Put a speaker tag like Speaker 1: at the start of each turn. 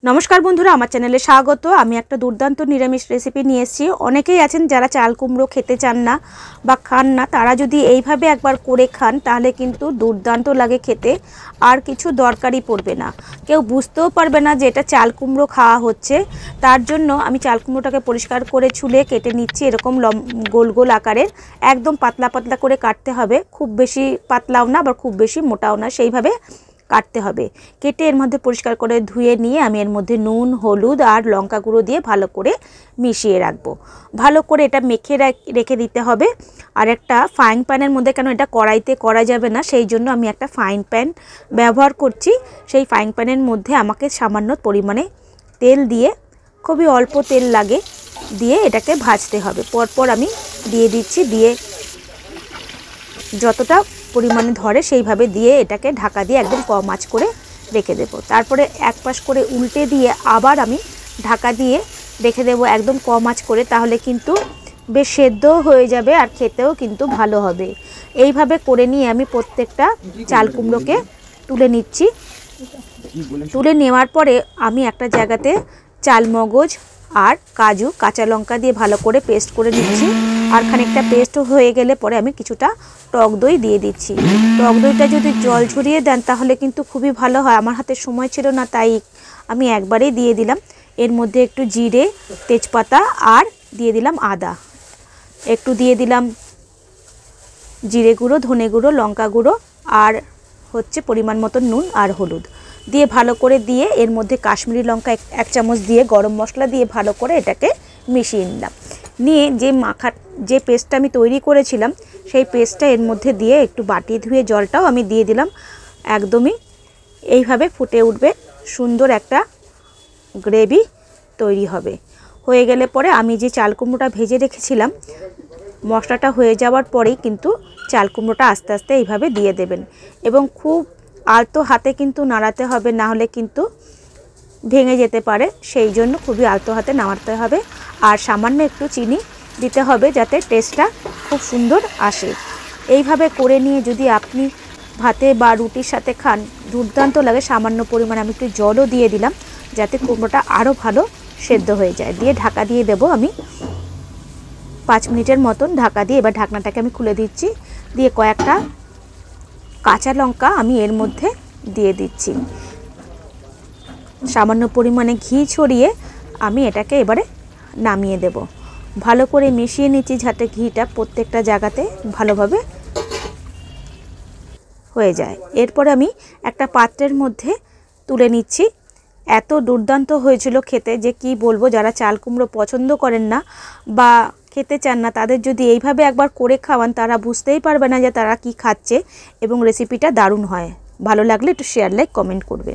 Speaker 1: नमस्कार बंधुरा आमार चैनेले स्वागत। आमी एक दुर्दान्त निरामिष रेसिपि निये एसेछि। अनेकेई आछेन जारा चाल कुमड़ो खेते चान ना बा खान ना, तारा जोदि एइभाবে एकबार करे खान ताहले किन्तु दुर्दान्त लागे खेते, आर किछु दरकारी पड़बे ना, केउ बुझतेও पारबे ना जे एटा चाल कुमड़ो खाওয়া হচ্ছে। तार जोन्नो आमी चाल कुमड़ोटाके परिष्कार करे छुले केटे निচ্ছি। एरकम गोल गोल आकारेर एकदम पातला पातला करे काटते हबे, खूब बेशी पातलाओ ना आबार खूब बेशी मोटाओ ना, सेइभाবে काटते हबे। केटे एर मध्य परिष्कार करे धुए निये आमी एर मध्य नुन हलुद और लंका गुड़ो दिए भालो करे मिशिए राखबो। भालो करे एटा मेखे रेखे दिते हबे। और एकटा फ्राइंग पैनेर मध्य केन एटा कड़ाइते करा जाबे ना, सेई जोन्नो आमी एकटा फ्राइंग पैन व्यवहार करछि। सेई फ्राइंग पैनेर मध्य आमाके सामान्य परिमाणे तेल दिए, खूबই अल्प तेल लागे, दिए एटाके भाजते हबे। परपर आमी दिए दिচ্ছি, दिए যতটা परिमाणे धरे सेइभाবে दिए एटाके ढाका दिए एकदम कम आँच करे रेखे देब। तारपरे एक पाश करे उल्टे दिए आबार आमी ढाका दिए रेखे देब एकदम कम आँच करे, ताहले किन्तु बेश सेद्धो हये जाबे और खेतेও किन्तु भालो हबे। এইভাবে করে নিয়ে আমি প্রত্যেকটা চাল কুমড়োকে তুলে নিচ্ছি। তুলে নেওয়ার পরে আমি একটা জায়গাতে চাল মগজ আর কাজু কাঁচা লঙ্কা দিয়ে ভালো করে পেস্ট করে নিচ্ছি। আর খানিকটা পেস্ট হয়ে গেলে পরে আমি কিছুটা টক দই দিয়ে দিচ্ছি। টক দইটা যদি জল ঝরিয়ে দেন তাহলে কিন্তু খুবই ভালো হয়। আমার হাতে সময় ছিল না তাই আমি একবারেই দিয়ে দিলাম। এর মধ্যে একটু জিরে তেজপাতা আর দিয়ে দিলাম আদা, একটু দিয়ে দিলাম জিরে গুঁড়ো ধনে গুঁড়ো লঙ্কা গুঁড়ো আর হচ্ছে পরিমাণ মতো নুন আর হলুদ দিয়ে ভালো করে দিয়ে এর মধ্যে কাশ্মীরি লঙ্কা এক চামচ দিয়ে গরম মশলা দিয়ে ভালো করে এটাকে মিশিয়ে নিলাম। নিয়ে যে পেস্টটা আমি তৈরি করেছিলাম সেই পেস্টটা এর মধ্যে দিয়ে একটু বাটি ধুয়ে জলটাও আমি দিয়ে দিলাম। একদমই এইভাবে ফুটে উঠবে, সুন্দর একটা গ্রেভি তৈরি হবে। হয়ে গেলে পরে আমি যে চাল কুমড়োটা ভেজে রেখেছিলাম, মশলাটা হয়ে যাওয়ার পরেই কিন্তু চাল কুমড়োটা আস্তে আস্তে এইভাবে দিয়ে দেবেন এবং খুব আলতো হাতে কিন্তু নাড়াতে হবে, না হলে কিন্তু ভেঙে যেতে পারে। সেই জন্য খুবই আলতো হাতে নাড়াতে হবে আর সামান্য একটু চিনি দিতে হবে যাতে টেস্টটা খুব সুন্দর আসে। এইভাবে করে নিয়ে যদি আপনি ভাতে বা রুটির সাথে খান দুর্দান্ত লাগে। সামান্য পরিমাণে আমি একটু জলও দিয়ে দিলাম যাতে কুমড়োটা আরও ভালো সেদ্ধ হয়ে যায়। দিয়ে ঢাকা দিয়ে দেব আমি 5 মিনিটের মতন ঢাকা দিয়ে। এবার ঢাকনাটাকে আমি খুলে দিচ্ছি, দিয়ে কয়েকটা কাঁচা লঙ্কা আমি এর মধ্যে দিয়ে দিচ্ছি। সামান্য পরিমাণে ঘি ছড়িয়ে আমি এটাকে এবারে নামিয়ে দেব। ভালো করে মিশিয়ে নিচ্ছি যাতে ঘিটা প্রত্যেকটা জায়গাতে ভালোভাবে হয়ে যায়। এরপরে আমি একটা পাত্রের মধ্যে তুলে নিচ্ছি। এত দুর্দান্ত হয়েছিল খেতে যে কি বলবো। যারা চাল কুমড়ো পছন্দ করেন না বা খেতে চান না তাদের যদি এইভাবে একবার করে খাওয়ান তারা বুঝতেই পারবে না যে তারা কি খাচ্ছে এবং রেসিপিটা দারুণ হয়। ভালো লাগলে একটু শেয়ার লাইক কমেন্ট করবেন।